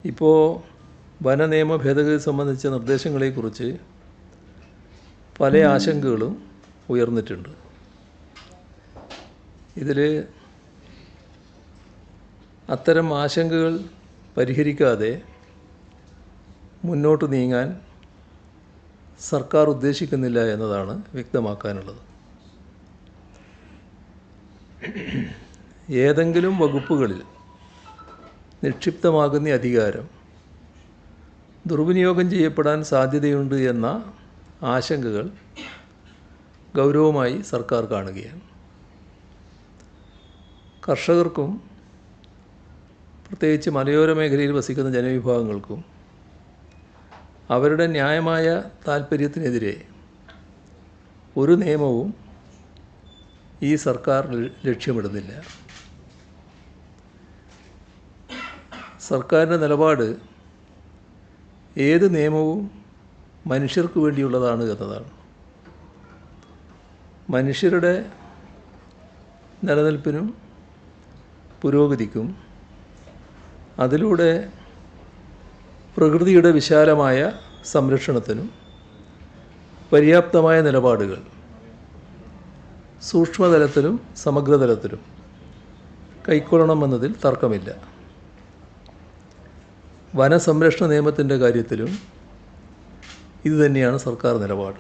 ഇപ്പോൾ വനനിയമ ഭേദഗതി സംബന്ധിച്ച നിർദ്ദേശങ്ങളെക്കുറിച്ച് പല ആശങ്കകളും ഉയർന്നിട്ടുണ്ട്. ഇതിൽ അത്തരം ആശങ്കകൾ പരിഹരിക്കാതെ മുന്നോട്ട് നീങ്ങാൻ സർക്കാർ ഉദ്ദേശിക്കുന്നില്ല എന്നതാണ് വ്യക്തമാക്കാനുള്ളത്. ഏതെങ്കിലും വകുപ്പുകളിൽ നിക്ഷിപ്തമാകുന്ന അധികാരം ദുർവിനിയോഗം ചെയ്യപ്പെടാൻ സാധ്യതയുണ്ട് എന്ന ആശങ്കകൾ ഗൗരവമായി സർക്കാർ കാണുകയാണ്. കർഷകർക്കും പ്രത്യേകിച്ച് മലയോര മേഖലയിൽ വസിക്കുന്ന ജനവിഭാഗങ്ങൾക്കും അവരുടെ ന്യായമായ താൽപ്പര്യത്തിനെതിരെ ഒരു നിയമവും ഈ സർക്കാർ ലക്ഷ്യമിടുന്നില്ല. സർക്കാരിൻ്റെ നിലപാട് ഏത് നിയമവും മനുഷ്യർക്ക് വേണ്ടിയുള്ളതാണ് എന്നതാണ്. മനുഷ്യരുടെ നിലനിൽപ്പിനും പുരോഗതിക്കും അതിലൂടെ പ്രകൃതിയുടെ വിശാലമായ സംരക്ഷണത്തിനും പര്യാപ്തമായ നിലപാടുകൾ സൂക്ഷ്മതലത്തിലും സമഗ്രതലത്തിലും കൈക്കൊള്ളണമെന്നതിൽ തർക്കമില്ല. വനസംരക്ഷണ നിയമത്തിൻ്റെ കാര്യത്തിലും ഇതുതന്നെയാണ് സർക്കാർ നിലപാട്.